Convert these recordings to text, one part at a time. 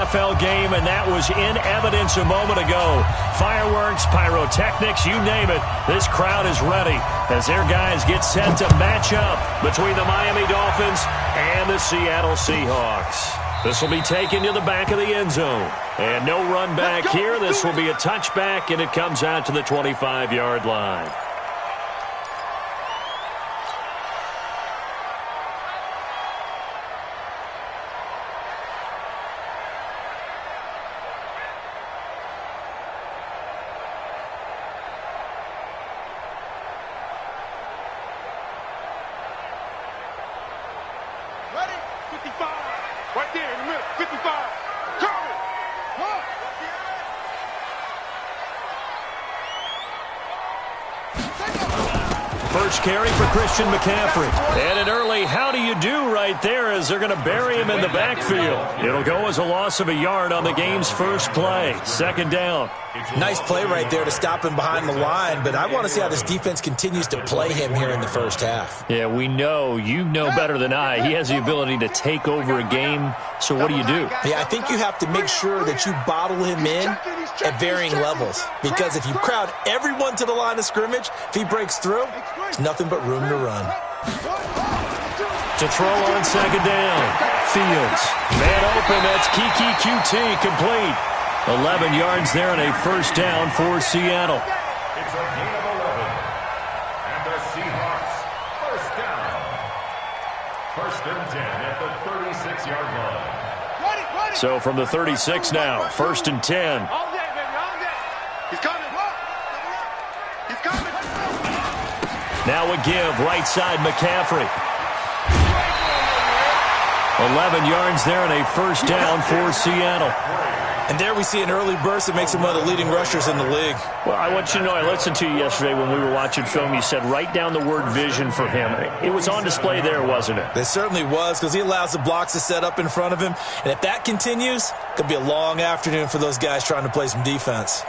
NFL game, and that was in evidence a moment ago. Fireworks, pyrotechnics, you name it. This crowd is ready as their guys get set to match up between the Miami Dolphins and the Seattle Seahawks. This will be taken to the back of the end zone. And no run back here. This will be a touchback, and it comes out to the 25-yard line. Right there in the middle, 55. Cover it. First carry for Christian McCaffrey. And an early how do you do right there as they're going to bury him in the backfield. It'll go as a loss of a yard on the game's first play. Second down. Nice play right there to stop him behind the line, but I want to see how this defense continues to play him here in the first half. Yeah, we know. You know better than I. He has the ability to take over a game, so what do you do? Yeah, I think you have to make sure that you bottle him in at varying levels, because if you crowd everyone to the line of scrimmage, if he breaks through, there's nothing but room to run. To throw on second down. Fields. Man open, that's Kiki QT complete. 11 yards there and a first down for Seattle. It's a gain of 11. And the Seahawks, first down. First and 10 at the 36-yard line. So from the 36 now, first and 10. All day, baby, all day. He's coming. He's coming. Now a give, right side McCaffrey. 11 yards there and a first down for Seattle. And there we see an early burst that makes him one of the leading rushers in the league. Well, I want you to know, I listened to you yesterday when we were watching film. You said write down the word vision for him. It was on display there, wasn't it? It certainly was, because he allows the blocks to set up in front of him. And if that continues, it could be a long afternoon for those guys trying to play some defense.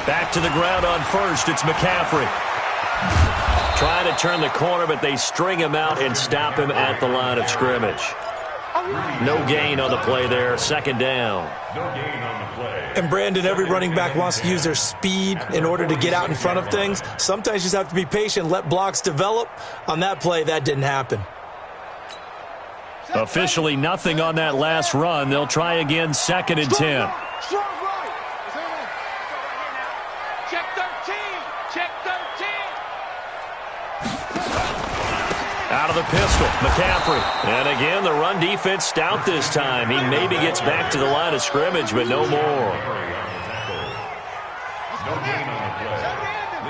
Back to the ground on first. It's McCaffrey. Trying to turn the corner, but they string him out and stop him at the line of scrimmage. No gain on the play there. Second down. No gain on the play. And Brandon, every running back wants to use their speed in order to get out in front of things. Sometimes you just have to be patient, let blocks develop. On that play, that didn't happen. Officially nothing on that last run. They'll try again, second and 10. Check 13. Check 13. Out of the pistol, McCaffrey. And again, the run defense stout this time. He maybe gets back to the line of scrimmage, but no more. No gain on the play.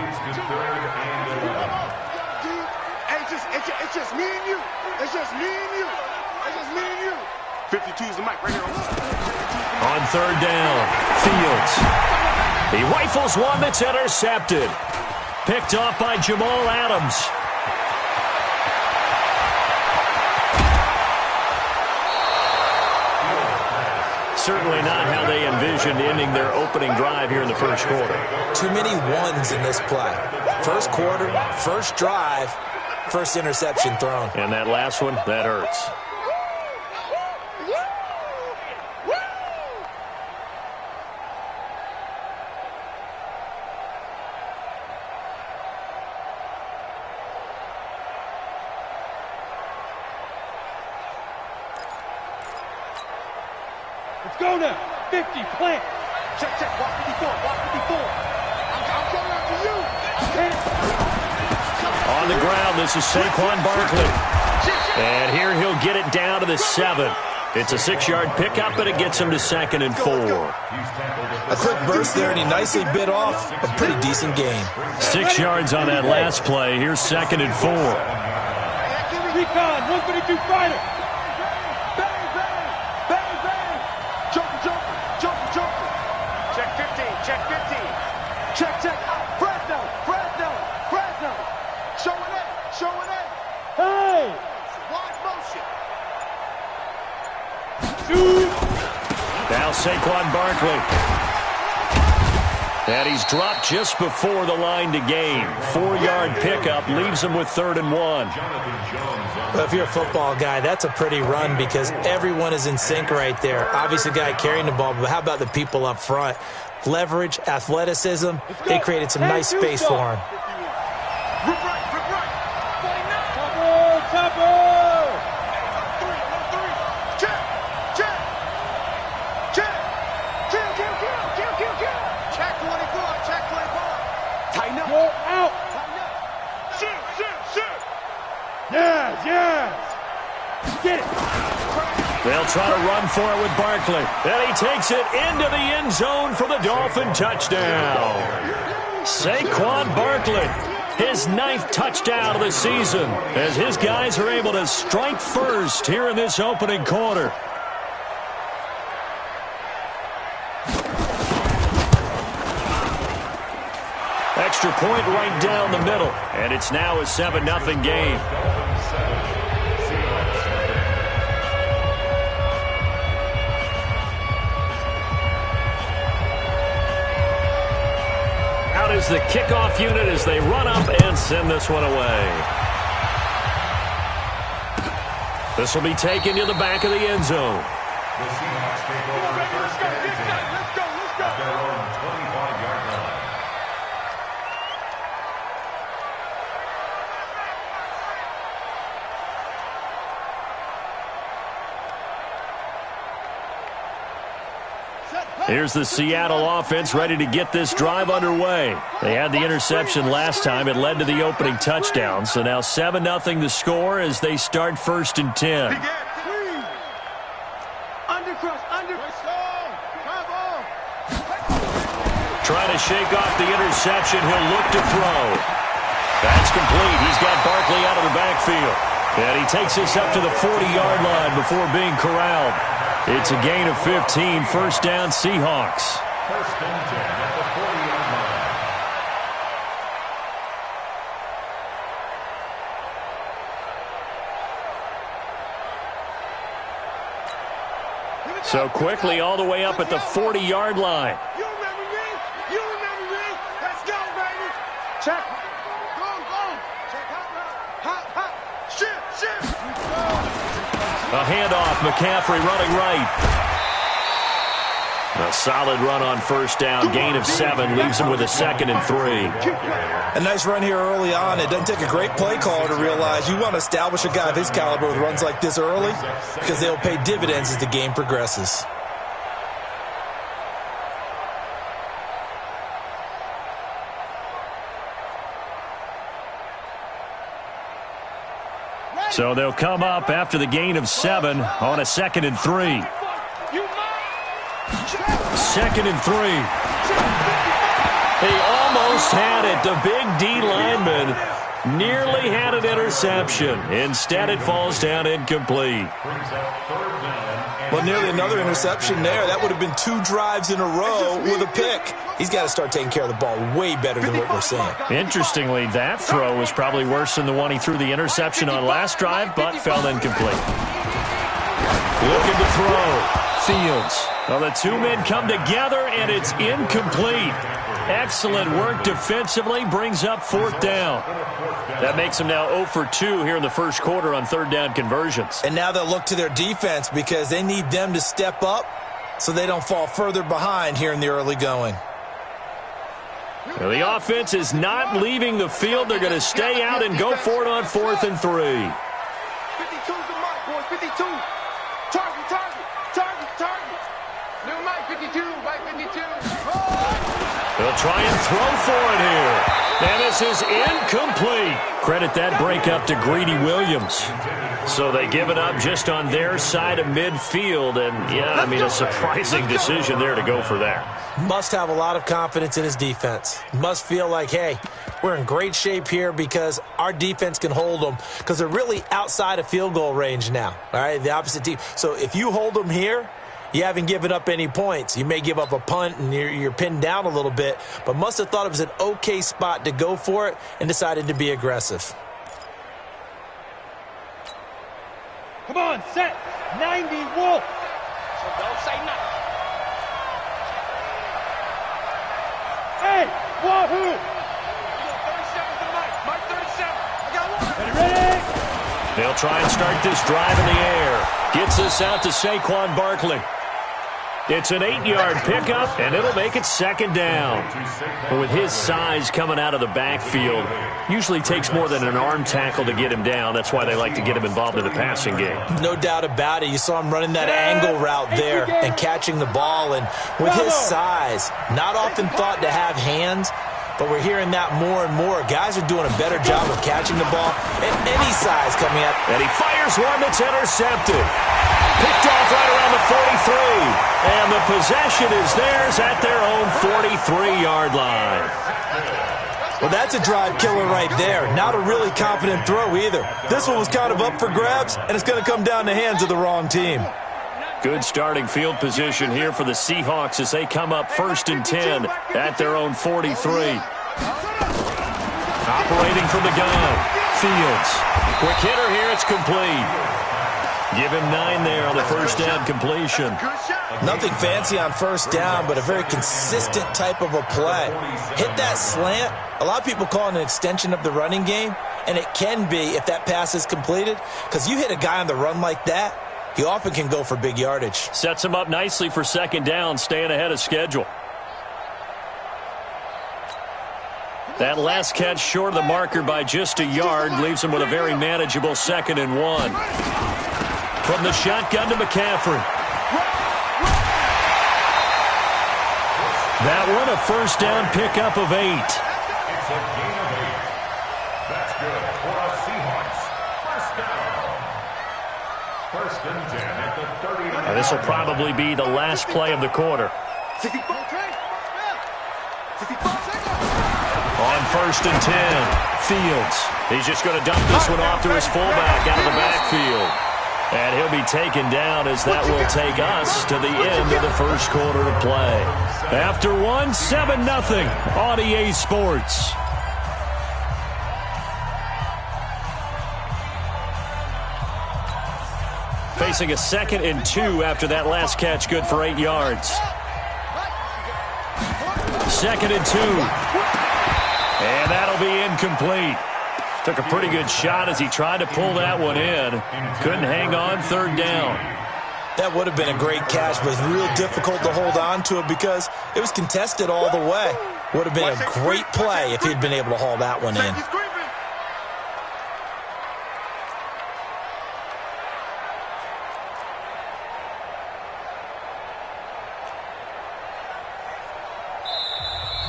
Leads to third and 11. Hey, it's just me and you. It's just me and you. It's just me and you. 52 is the mic right here. On third down, Fields. He rifles one that's intercepted. Picked off by Jamal Adams. Certainly not how they envisioned ending their opening drive here in the first quarter. Too many ones in this play. First quarter, first drive, first interception thrown. And that last one, that hurts. Let's go now. 50, plant. Check, walk 54, walk 54. I'm coming after you. On the ground, this is Saquon Barkley. And here he'll get it down to the 7. It's a 6-yard pickup, but it gets him to second and 4. A quick burst there, and he nicely bit off a pretty decent gain. 6 yards on that last play. Here's second and 4. Recon, 132 fighter. Check 15, check 15. Check. Fresno. Showing it. Hey! Wide motion. Now Saquon Barkley. And he's dropped just before the line to gain. 4-yard pickup leaves him with 3rd and 1. Well, if you're a football guy, that's a pretty run because everyone is in sync right there. Obviously, the guy carrying the ball, but how about the people up front? Leverage, athleticism, they created some nice space for him. Get it. They'll try to run for it with Barkley. And he takes it into the end zone for the Dolphin touchdown. Saquon Barkley, his 9th touchdown of the season, as his guys are able to strike first here in this opening quarter. Extra point right down the middle, and it's now a 7-0 game. Out is the kickoff unit as they run up and send this one away. This will be taken to the back of the end zone. The Seahawks take over first and 10 at their own 25-yard line. Here's the Seattle offense ready to get this drive underway. They had the interception last time. It led to the opening touchdown. So now 7-0 the score as they start 1st and 10. Trying to shake off the interception. He'll look to throw. That's complete. He's got Barkley out of the backfield. And he takes this up to the 40-yard line before being corralled. It's a gain of 15, 1st down Seahawks. 1st and 10 at the 40-yard line. So quickly all the way up at the 40-yard line. You remember me? You remember me? Let's go, baby. Check. Go. Check hot. Hot. Shift. A handoff, McCaffrey running right. A solid run on 1st down, gain of 7, leaves him with a 2nd and 3. A nice run here early on. It doesn't take a great play caller to realize you want to establish a guy of his caliber with runs like this early because they'll pay dividends as the game progresses. So they'll come up after the gain of 7 on a 2nd and 3. 2nd and 3. He almost had it. The big D lineman nearly had an interception. Instead, it falls down incomplete. Well, nearly another interception there. That would have been 2 drives in a row with a pick. He's got to start taking care of the ball way better than what we're seeing. Interestingly, that throw was probably worse than the one he threw the interception on last drive, but fell incomplete. Looking to throw. Fields. Well, the 2 men come together, and it's incomplete. Excellent work defensively, brings up 4th down. That makes them now 0 for 2 here in the 1st quarter on 3rd down conversions. And now they'll look to their defense because they need them to step up so they don't fall further behind here in the early going. Now, the offense is not leaving the field. They're going to stay out and go for it on 4th and 3. 52's the mark, boys. 52. Target. New Mike 52, Mike 52. They'll try and throw for it here. And this is incomplete. Credit that break up to Greedy Williams. So they give it up just on their side of midfield. And, yeah, I mean, a surprising decision there to go for that. Must have a lot of confidence in his defense. Must feel like, hey, we're in great shape here because our defense can hold them because they're really outside of field goal range now, all right, the opposite team. So if you hold them here, you haven't given up any points. You may give up a punt and you're pinned down a little bit, but must have thought it was an okay spot to go for it and decided to be aggressive. Come on, set. 90, Wolf. Don't say nothing. Hey, Wahoo! 37 to Mike. Mike 37. I got one. Ready? They'll try and start this drive in the air. Gets this out to Saquon Barkley. It's an 8-yard pickup, and it'll make it second down. But with his size coming out of the backfield, usually takes more than an arm tackle to get him down. That's why they like to get him involved in the passing game. No doubt about it. You saw him running that angle route there and catching the ball. And with his size, not often thought to have hands, but we're hearing that more and more. Guys are doing a better job of catching the ball at any size coming out. And he fires one that's intercepted. Picked off right around the 43. And the possession is theirs at their own 43-yard line. Well, that's a drive killer right there. Not a really confident throw either. This one was kind of up for grabs, and it's going to come down the hands of the wrong team. Good starting field position here for the Seahawks as they come up 1st and 10 at their own 43. Operating from the gun, Fields. Quick hitter here, it's complete. Give him 9 there on the first down completion. Nothing fancy on first down, but a very consistent type of a play. Hit that slant. A lot of people call it an extension of the running game, and it can be if that pass is completed, because you hit a guy on the run like that, he often can go for big yardage. Sets him up nicely for second down, staying ahead of schedule. That last catch short of the marker by just a yard leaves him with a very manageable 2nd and 1. From the shotgun to McCaffrey. That one a first down pickup of 8. It's a gain of 8. That's good for the Seahawks. First down. 1st and 10 at the 30. Now, this will probably be the last play of the quarter. On 1st and 10, Fields. He's just going to dump this one off to his fullback out of the backfield. And he'll be taken down as that will take us to the end of the first quarter of play. After 7-0 on EA Sports. Facing a 2nd and 2 after that last catch, good for 8 yards. 2nd and 2. And that'll be incomplete. Took a pretty good shot as he tried to pull that one in. Couldn't hang on, 3rd down. That would have been a great catch, but it's real difficult to hold on to it because it was contested all the way. Would have been a great play if he'd been able to haul that one in.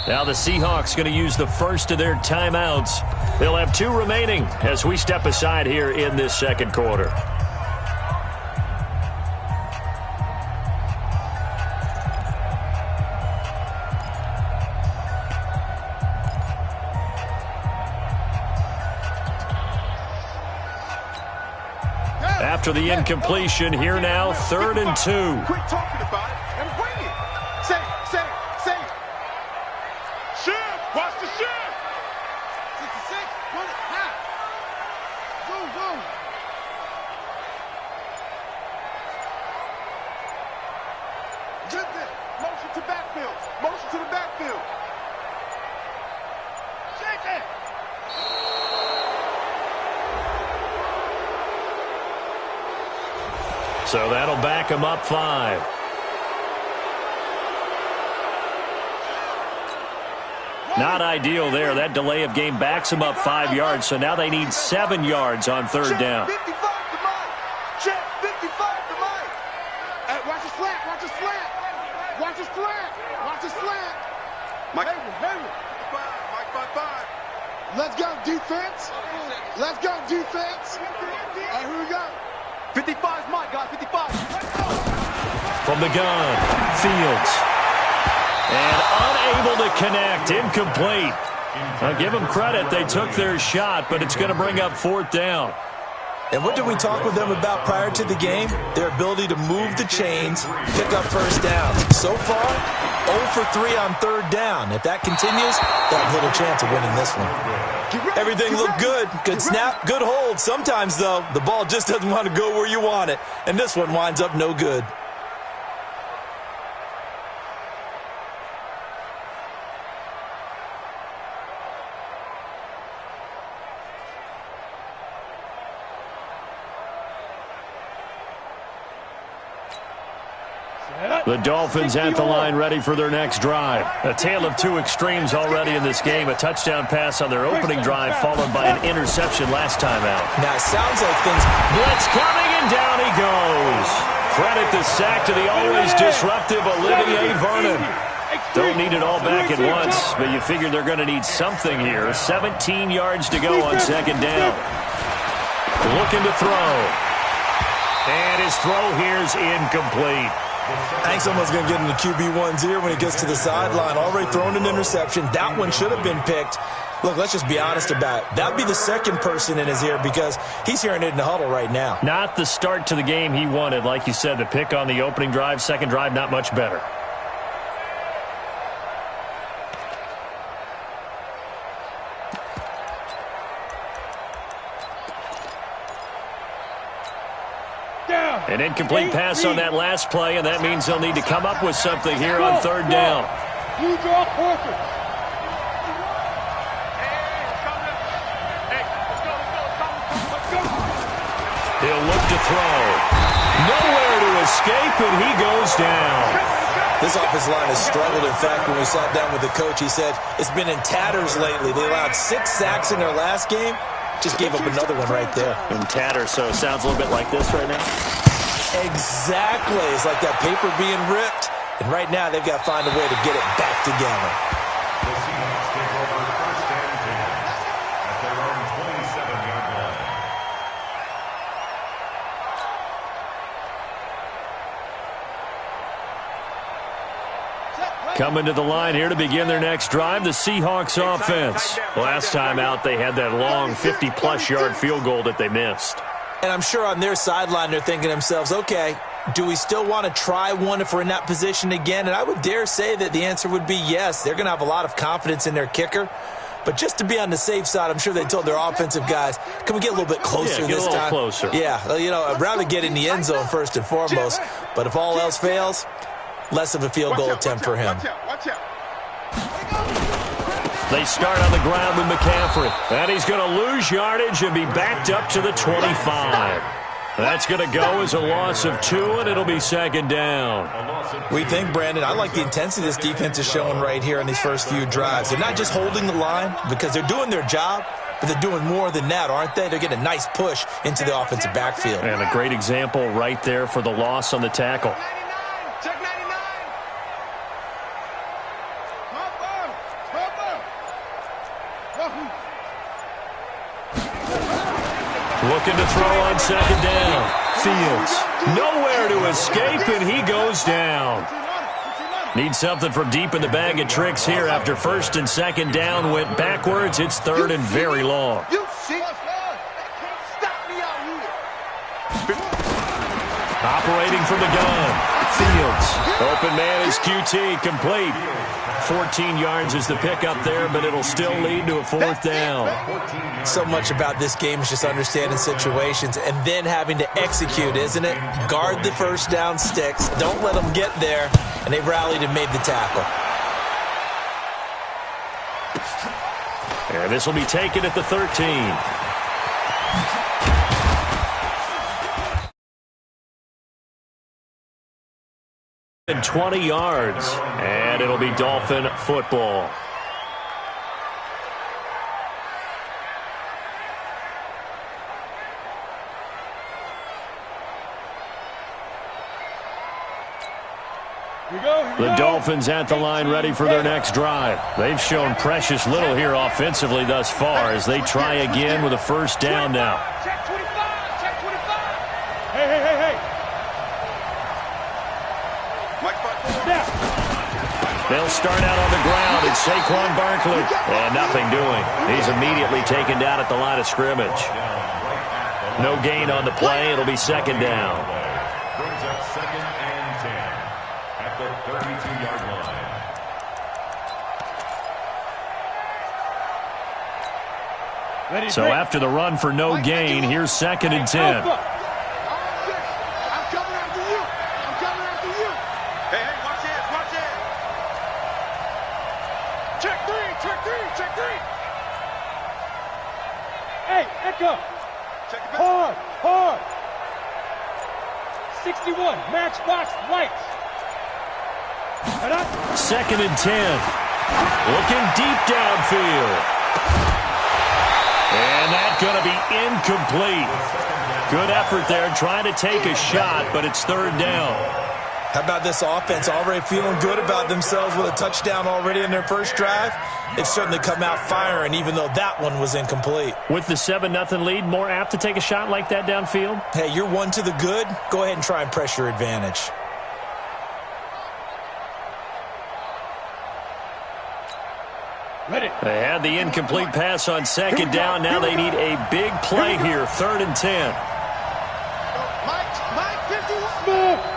Now the Seahawks going to use the first of their timeouts. They'll have 2 remaining as we step aside here in this second quarter. After the incompletion, here now, 3rd and 2. Quit talking about it and bring it. Say it. Shift. Watch the shift. 66. Run it. Now. Boom. Just this. Motion to backfield. Motion to the backfield. Shake it. So that'll back him up 5. Not ideal there. That delay of game backs him up 5 yards, so now they need 7 yards on 3rd down. 55 to Mike. Check 55 to Mike. Hey, watch the slant. Watch the slant. Watch the slant. Watch the slant. Mike. Henry. 5. Let's go, defense. Let's go, defense. All right, here we go. 55 is Mike, guys. 55. From the gun, Fields. And unable to connect, incomplete. I'll give them credit. They took their shot, but it's going to bring up 4th down. And what did we talk with them about prior to the game? Their ability to move the chains, pick up first downs. So far, 0 for 3 on 3rd down. If that continues, they'll have little chance of winning this one. Everything looked good. Good snap, good hold. Sometimes, though, the ball just doesn't want to go where you want it. And this one winds up no good. The Dolphins at the line ready for their next drive. A tale of two extremes already in this game. A touchdown pass on their opening drive followed by an interception last time out. Now, it sounds like things... Blitz coming, and down he goes. Credit the sack to the always disruptive Olivier Vernon. Don't need it all back at once, but you figure they're going to need something here. 17 yards to go on second down. Looking to throw. And his throw here is incomplete. I think someone's going to get in the QB1's ear when he gets to the sideline. Already thrown an interception. That one should have been picked. Look, let's just be honest about it. That would be the second person in his ear because he's hearing it in the huddle right now. Not the start to the game he wanted. Like you said, the pick on the opening drive, second drive, not much better. An incomplete pass on that last play, and that means they'll need to come up with something here on third down. You draw quarter. He'll look to throw. Nowhere to escape, and he goes down. This offensive line has struggled. In fact, when we sat down with the coach, he said it's been in tatters lately. They allowed 6 sacks in their last game. Just gave up another one right there. In tatters, so it sounds a little bit like this right now. Exactly. It's like that paper being ripped. And right now, they've got to find a way to get it back together. The Seahawks take over first and 10 at their own 27-yard line. Coming to the line here to begin their next drive, the Seahawks offense. Last time out, they had that long 50-plus yard field goal that they missed. And I'm sure on their sideline, they're thinking to themselves, okay, do we still want to try one if we're in that position again? And I would dare say that the answer would be yes. They're going to have a lot of confidence in their kicker. But just to be on the safe side, I'm sure they told their offensive guys, can we get a little bit closer this time? Get a little closer. Yeah, you know, I'd rather get in the end zone first and foremost. But if all else fails, less of a field goal attempt for him. Watch out. They start on the ground with McCaffrey. And he's going to lose yardage and be backed up to the 25. That's going to go as a loss of 2, and it'll be second down. We think, Brandon, I like the intensity this defense is showing right here in these first few drives. They're not just holding the line because they're doing their job, but they're doing more than that, aren't they? They're getting a nice push into the offensive backfield. And a great example right there for the loss on the tackle. Check 99. Looking to throw on second down. Fields nowhere to escape, and he goes down. Needs something from deep in the bag of tricks here after first and second down went backwards. It's third and very long. Operating from the gun. Fields. Open man is QT, complete. 14 yards is the pickup there, but it'll still lead to a fourth down. So much about this game is just understanding situations and then having to execute, isn't it? Guard the first down sticks. Don't let them get there. And they rallied and made the tackle. And this will be taken at the 13. And 20 yards, and it'll be Dolphin football. The Dolphins at the line ready for their next drive. They've shown precious little here offensively thus far as they try again with a first down now. Check 25. Check 25. Hey. They'll start out on the ground. It's Saquon Barkley. And nothing doing. He's immediately taken down at the line of scrimmage. No gain on the play. It'll be second down. Brings up second and 10 at the 32-yard line. So after the run for no gain, here's second and 10. Hey, Echo. Hard. 61, matchbox lights. 2nd and 10. Looking deep downfield. And that's going to be incomplete. Good effort there trying to take a shot, but it's 3rd down. How about this offense already feeling good about themselves with a touchdown already in their first drive? They've certainly come out firing, even though that one was incomplete. With the 7-0 lead, more apt to take a shot like that downfield? Hey, you're one to the good. Go ahead and try and press your advantage. Ready. They had the incomplete pass on 2nd down. Now they need a big play here, 3rd and 10. Mike, 51.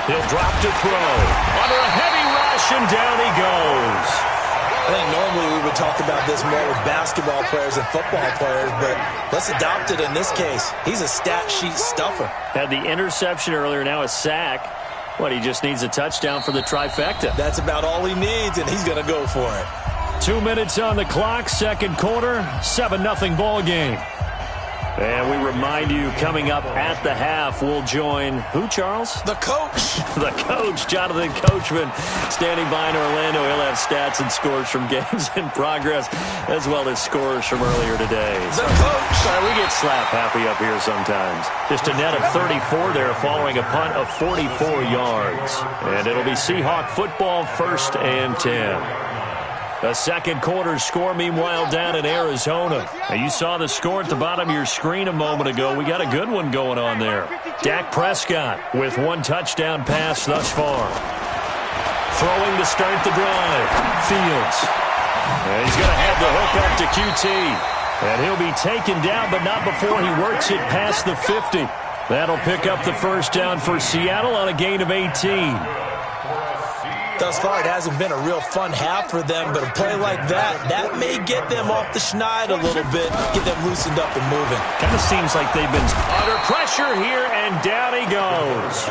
He'll drop to throw. Under a heavy rush, and down he goes. I think normally we would talk about this more with basketball players and football players, but let's adopt it in this case. He's a stat sheet stuffer. Had the interception earlier, now a sack. He just needs a touchdown for the trifecta. That's about all he needs, and he's going to go for it. 2 minutes on the clock, 2nd quarter, 7-0 ball game. And we remind you, coming up at the half, we'll join who, Charles? The coach. The coach, Jonathan Coachman, standing by in Orlando. He'll have stats and scores from games in progress, as well as scores from earlier today. The coach. Sorry, we get slap happy up here sometimes. Just a net of 34 there following a punt of 44 yards. And it'll be Seahawk football, 1st and 10. The 2nd quarter score, meanwhile, down in Arizona. Now, you saw the score at the bottom of your screen a moment ago. We got a good one going on there. Dak Prescott with 1 touchdown pass thus far. Throwing to start the drive. Fields. And he's going to have the hook up to QT. And he'll be taken down, but not before he works it past the 50. That'll pick up the 1st down for Seattle on a gain of 18. Thus far, it hasn't been a real fun half for them, but a play like that may get them off the schneid a little bit, get them loosened up and moving. Kind of seems like they've been under pressure here, and down he goes.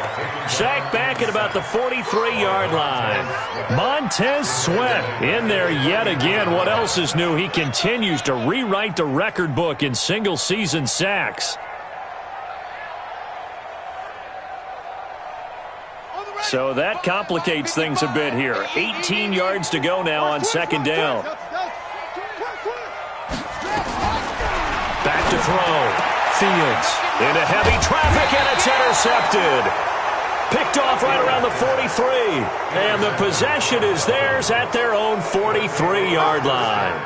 Sacked back at about the 43-yard line. Montez Sweat in there yet again. What else is new? He continues to rewrite the record book in single-season sacks. So that complicates things a bit here. 18 yards to go now on 2nd down. Back to throw. Fields into heavy traffic, and it's intercepted. Picked off right around the 43. And the possession is theirs at their own 43-yard line.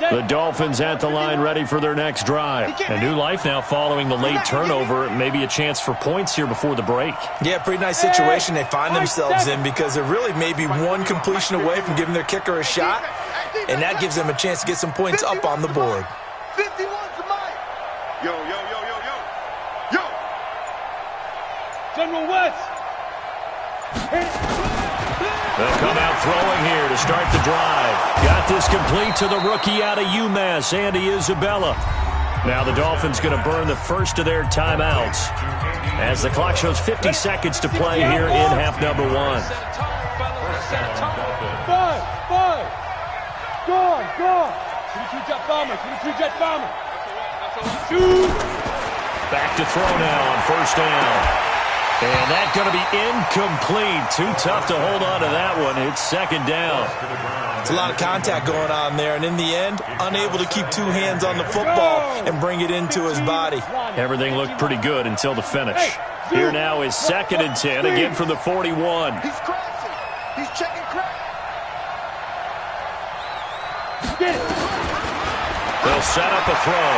The Dolphins at the line, ready for their next drive. A new life now following the late turnover. Maybe a chance for points here before the break. Yeah, pretty nice situation they find themselves in, because they're really maybe one completion away from giving their kicker a shot, and that gives them a chance to get some points up on the board. 51 to Mike. Yo. General West. They'll come out throwing here to start the drive. Got this complete to the rookie out of UMass, Andy Isabella. Now the Dolphins going to burn the first of their timeouts as the clock shows 50 seconds to play here in half number 1. 5. Go on. 22-jet bomber. Shoot. Back to throw now on 1st down. And that's going to be incomplete. Too tough to hold on to that one. It's 2nd down. It's a lot of contact going on there, and in the end, unable to keep 2 hands on the football and bring it into his body. Everything looked pretty good until the finish. Here now is 2nd and 10, again from the 41. He's crashing. He's checking crack. They'll set up a throw.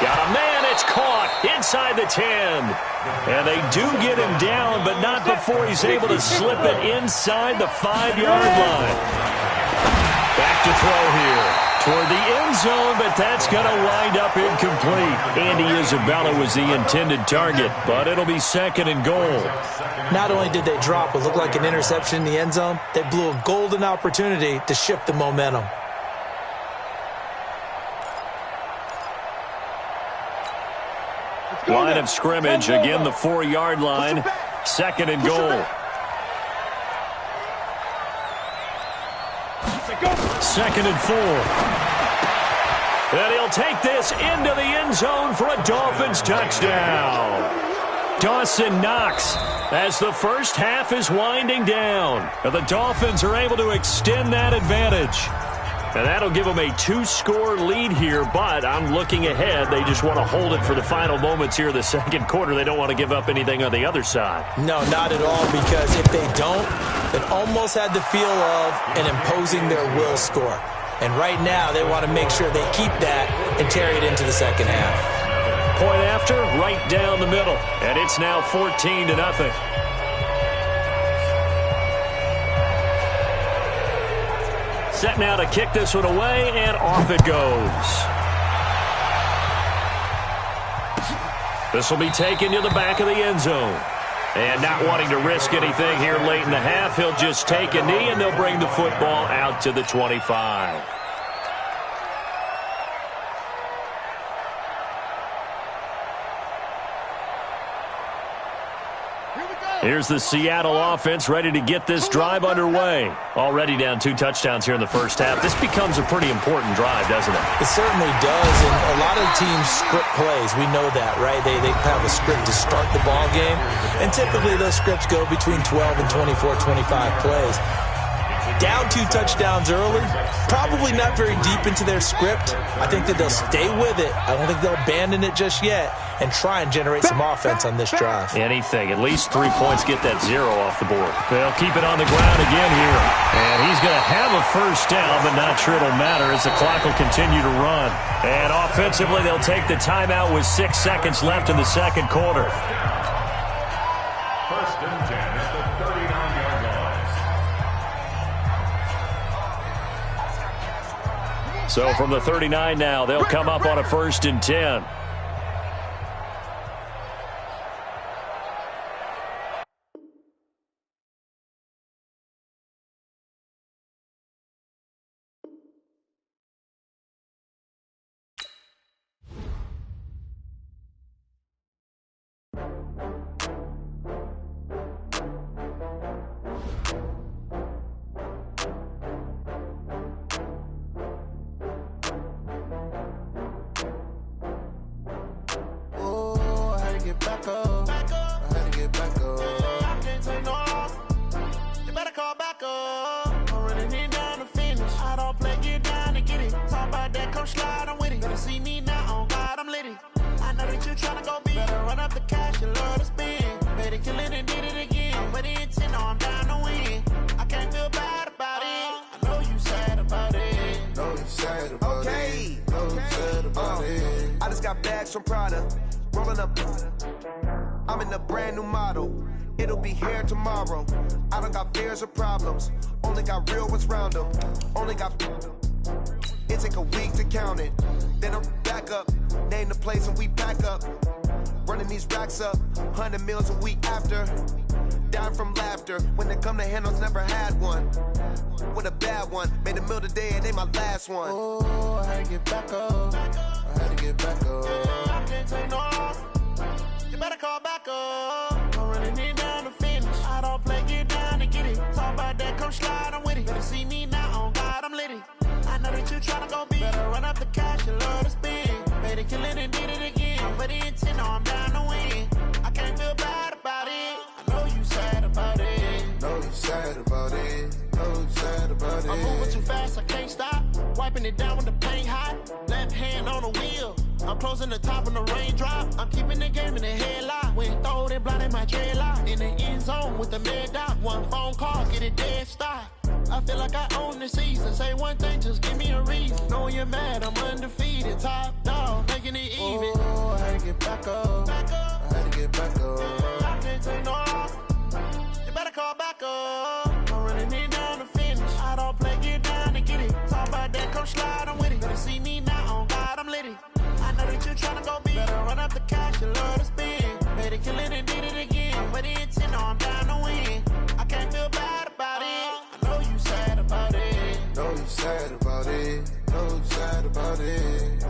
Got a man, it's caught inside the 10. And they do get him down, but not before he's able to slip it inside the 5-yard line. Back to throw here toward the end zone, but that's going to wind up incomplete. Andy Isabella was the intended target, but it'll be 2nd and goal. Not only did they drop what looked like an interception in the end zone, they blew a golden opportunity to shift the momentum. Line of scrimmage, again the 4-yard line. Second and goal. Second and 4. And he'll take this into the end zone for a Dolphins touchdown. Dawson Knox as the first half is winding down. And the Dolphins are able to extend that advantage. And that'll give them a 2-score lead here, but I'm looking ahead. They just want to hold it for the final moments here of the second quarter. They don't want to give up anything on the other side. No, not at all, because if they don't, it almost had the feel of an imposing their will score. And right now, they want to make sure they keep that and carry it into the second half. Point after, right down the middle. And it's now 14-0. Set now to kick this one away, and off it goes. This will be taken to the back of the end zone. And not wanting to risk anything here late in the half, he'll just take a knee, and they'll bring the football out to the 25. Here's the Seattle offense ready to get this drive underway. Already down 2 touchdowns here in the first half. This becomes a pretty important drive, doesn't it? It certainly does, and a lot of teams script plays. We know that, right? They have a script to start the ball game, and typically those scripts go between 12 and 24, 25 plays. Down 2 touchdowns early, probably not very deep into their script. I think that they'll stay with it. I don't think they'll abandon it just yet and try and generate some offense on this drive. Anything. At least 3 points, get that 0 off the board. They'll keep it on the ground again here. And he's going to have a first down, but not sure it'll matter as the clock will continue to run. And offensively, they'll take the timeout with 6 seconds left in the second quarter. First and 10 at the 39-yard line. So from the 39 now, they'll come up on a first and 10. I'm in a brand new model. It'll be here tomorrow. I don't got fears or problems. Only got real ones round them. Only got. It take a week to count it. Then I'm back up. Name the place and we pack up. Running these racks up. 100 meals a week after. Dying from laughter. When they come to handles, never had one. With a bad one. Made a meal today and they my last one. Oh, I had to get back up. I had to get back up. I can't take no off. You better call back up. I'm running it down to finish. I don't play, get down to get it. Talk about that, come slide, I'm with it. Better see me now, on God, I'm litty. I know that you tryna go big. Better run up the cash, you love to spend. Made a killing and did it again. But the intent, no, I'm down to win. I can't feel bad about it. I know you sad about it. Know you sad about it. Know you sad about it. I'm moving too fast, I can't stop. Wiping it down with the paint hot. Left hand on the wheel. I'm closing the top when the raindrop. I'm keeping the game in the headlock. When throwed and blinded my dreadlock. In the end zone with the mad dot. One phone call, get it dead stop. I feel like I own the season. Say one thing, just give me a reason. Knowing you're mad, I'm undefeated. Top dog, making it even. Oh, I had to get back up. I had to get back up. I can't take no off. You better call back up. I'm running it down to finish. I don't play, get down to get it. Talk about that, come slide, I'm with it. Better see me now, on God, I'm litty. I know that you tryna go big. Better run up the cash, you love to spend. Made a killing and did it again. But the intent, no, I'm down to win. I can't feel bad about it. I know you sad about it. Know you sad about it. Know you sad about it.